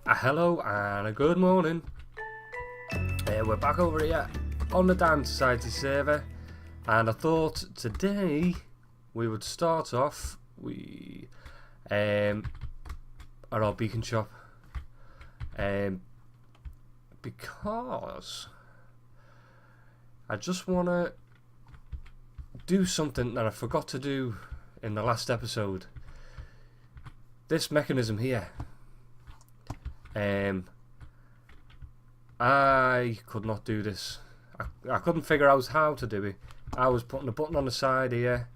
Hello and a good morning. We're back over here on the Diamond Society server, and I thought today we would start off at our beacon shop, because I just want to do something that I forgot to do in the last episode. This mechanism here. I could not do this. I couldn't figure out how to do it. I was putting a button on the side here,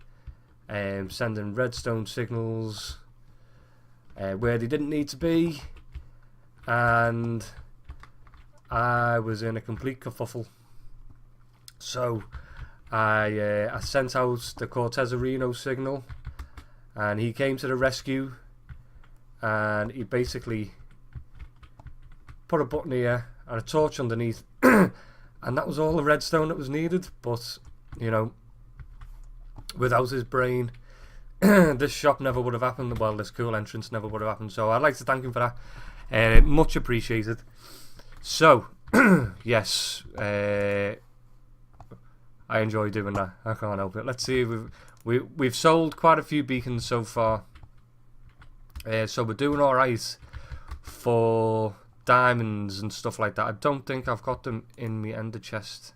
sending redstone signals where they didn't need to be, and I was in a complete kerfuffle. So I sent out the Cortezarino signal, and he came to the rescue, and he basically put a button here and a torch underneath, and that was all the redstone that was needed. But you know, without his brain, this shop never would have happened. Well, this cool entrance never would have happened. So I'd like to thank him for that, and much appreciated. So yes, I enjoy doing that. I can't help it. Let's see. We've sold quite a few beacons so far, so we're doing all right for diamonds and stuff like that. I don't think I've got them in my ender chest.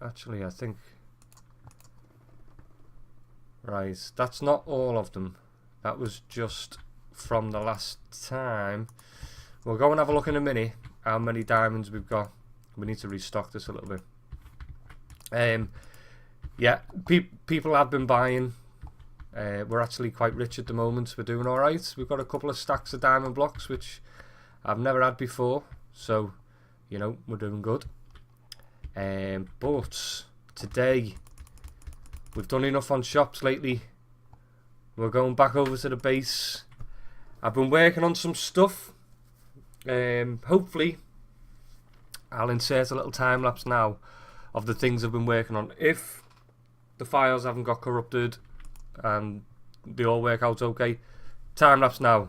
Actually, I think. Right, that's not all of them. That was just from the last time. We'll go and have a look in a minute how many diamonds we've got. We need to restock this a little bit. Yeah, people have been buying. We're actually quite rich at the moment. We're doing alright. We've got a couple of stacks of diamond blocks, which I've never had before. So, you know, we're doing good. But today, we've done enough on shops lately. We're going back over to the base. I've been working on some stuff. Hopefully, I'll insert a little time lapse now of the things I've been working on. If the files haven't got corrupted and they all work out okay, time lapse now.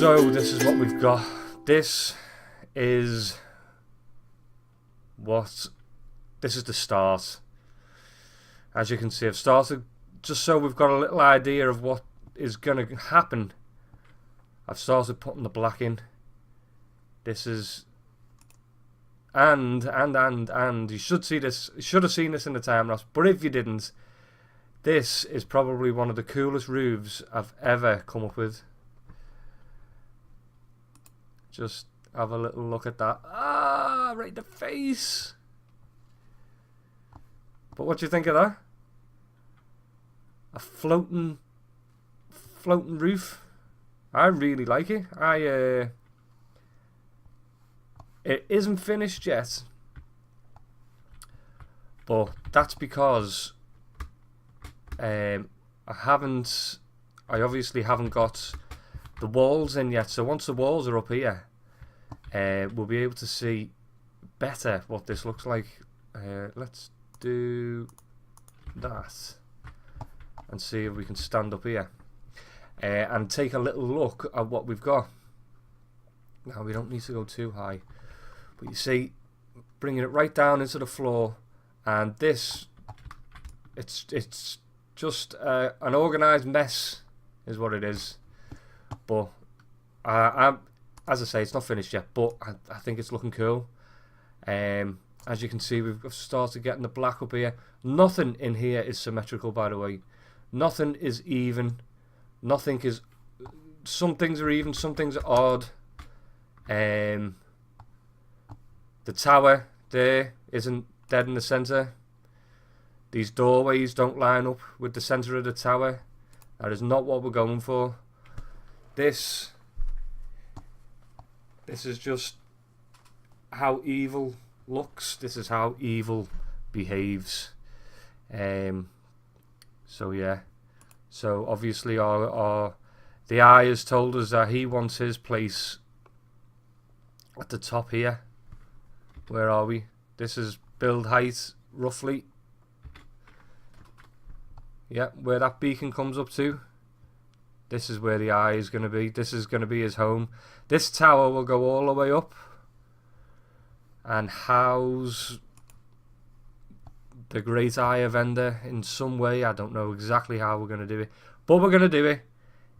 So this is what we've got. This is the start. As you can see, I've started just so we've got a little idea of what is going to happen. I've started putting the black in. This is and you should see this. You should have seen this in the time lapse, but if you didn't, this is probably one of the coolest roofs I've ever come up with. Just have a little look at that. Ah, right in the face. But what do you think of that? A floating roof. I really like it. It isn't finished yet, but that's because I obviously haven't got the walls in yet. So once the walls are up here, we'll be able to see better what this looks like. Let's do that and see if we can stand up here and take a little look at what we've got. Now we don't need to go too high, but you see, bringing it right down into the floor, and this, it's just an organised mess is what it is. But as I say, it's not finished yet, but I think it's looking cool. As you can see, we've started getting the black up here. Nothing in here is symmetrical, by the way. Nothing is even. Nothing is. Some things are even, some things are odd. The tower there isn't dead in the centre. These doorways don't line up with the centre of the tower. That is not what we're going for. This is just how evil looks. This is how evil behaves. So yeah. So obviously the eye has told us that he wants his place at the top here. Where are we? This is build height roughly. Yeah, where that beacon comes up to. This is where the eye is going to be. This is going to be his home. This tower will go all the way up and house the Great Eye of Ender in some way. I don't know exactly how we're going to do it, but we're going to do it.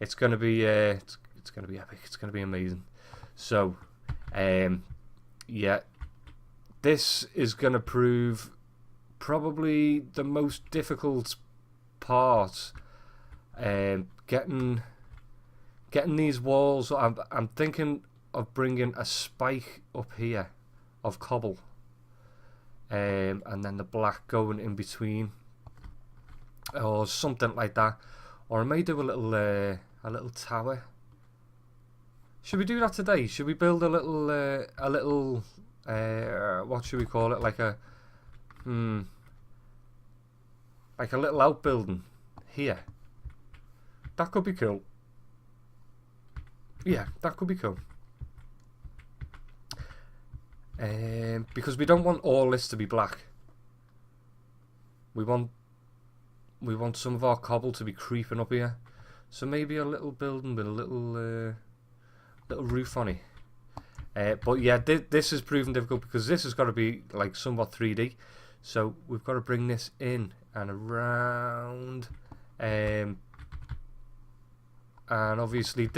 It's going to be it's going to be epic. It's going to be amazing. So, yeah, this is going to prove probably the most difficult part. Getting these walls. I'm thinking of bringing a spike up here of cobble, and then the black going in between, or something like that. Or I may do a little tower. Should we do that today? Should we build a little what should we call it? Like a little outbuilding here. That could be cool. yeah, that could be cool. Because we don't want all this to be black. We want some of our cobble to be creeping up here. So maybe a little building with a little roof on it. But yeah, this is proving difficult because this has got to be like somewhat 3D. So we've got to bring this in and around. And obviously,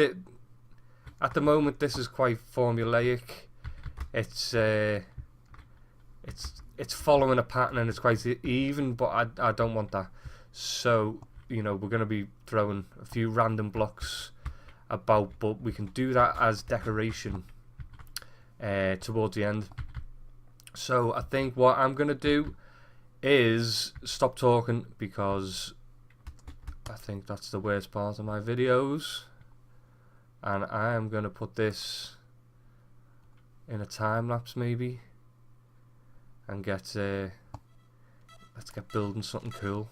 at the moment, this is quite formulaic. It's following a pattern and it's quite even, but I don't want that. So, you know, we're going to be throwing a few random blocks about, but we can do that as decoration towards the end. So I think what I'm going to do is stop talking, because I think that's the worst part of my videos, and I am going to put this in a time lapse maybe and let's get building something cool.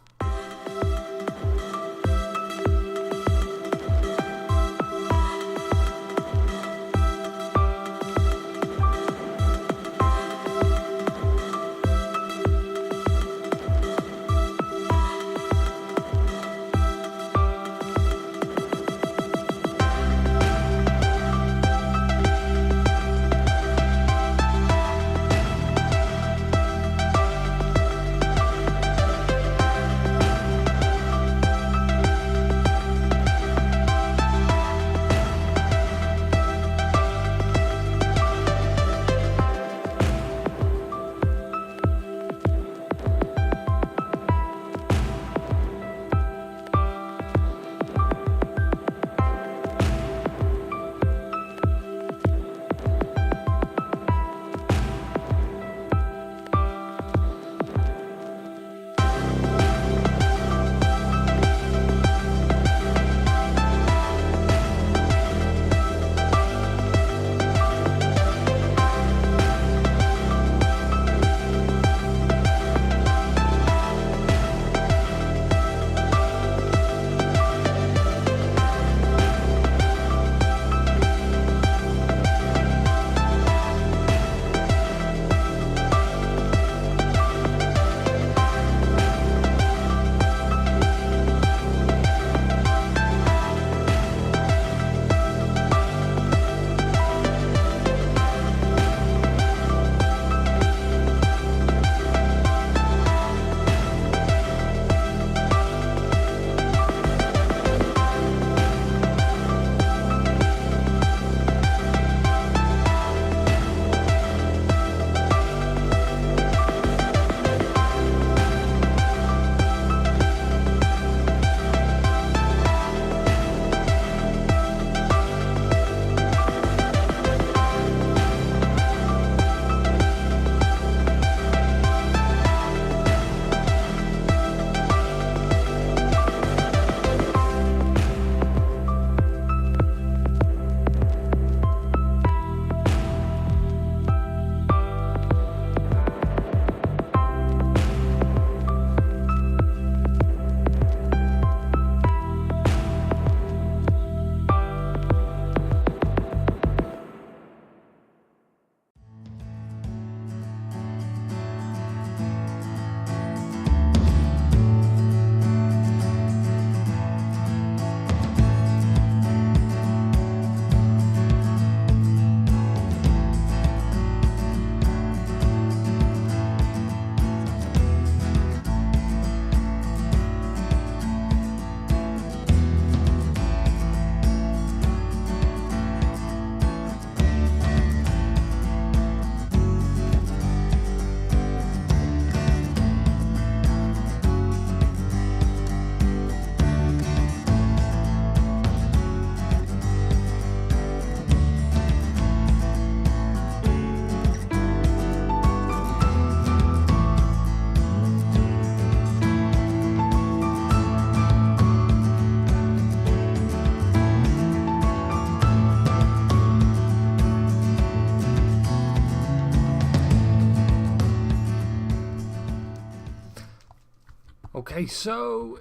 Okay, so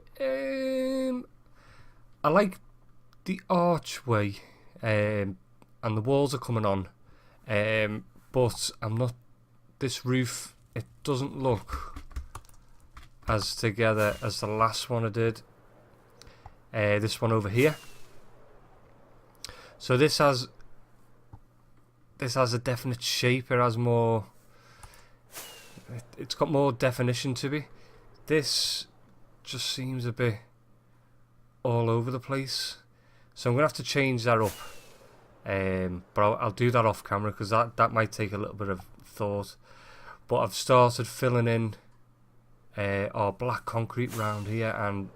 I like the archway and the walls are coming on, but I'm not. This roof, it doesn't look as together as the last one I did. This one over here. So this has a definite shape. It has more. It's got more definition to me. This just seems a bit all over the place. So I'm gonna have to change that up. But I'll do that off camera because that might take a little bit of thought. But I've started filling in our black concrete round here, and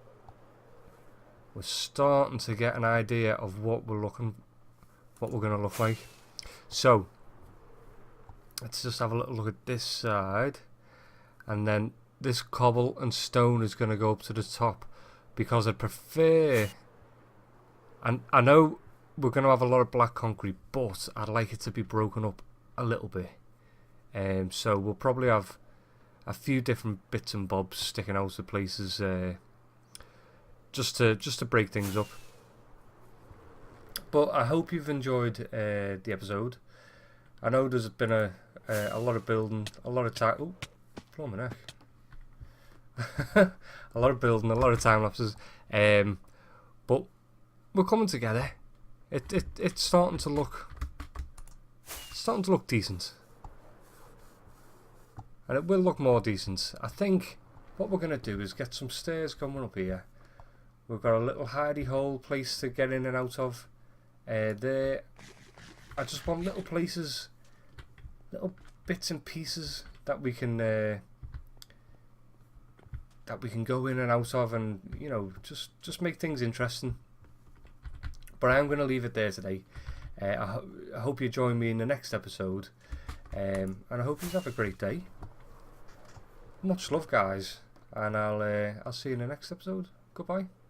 we're starting to get an idea of what we're gonna look like. So let's just have a little look at this side, and then this cobble and stone is gonna go up to the top because I prefer. And I know we're gonna have a lot of black concrete, but I'd like it to be broken up a little bit. So we'll probably have a few different bits and bobs sticking out of places, just to break things up. But I hope you've enjoyed the episode. I know there's been a lot of building, a lot of time. Oh, blow my neck. A lot of building, a lot of time lapses. But we're coming together. It's starting to look decent. And it will look more decent. I think what we're going to do is get some stairs coming up here. We've got a little hidey hole place to get in and out of. There, I just want little places, little bits and pieces that we can go in and out of, and you know, just make things interesting. But I am going to leave it there today. I hope you join me in the next episode, and I hope you have a great day. Much love, guys, and I'll see you in the next episode. Goodbye.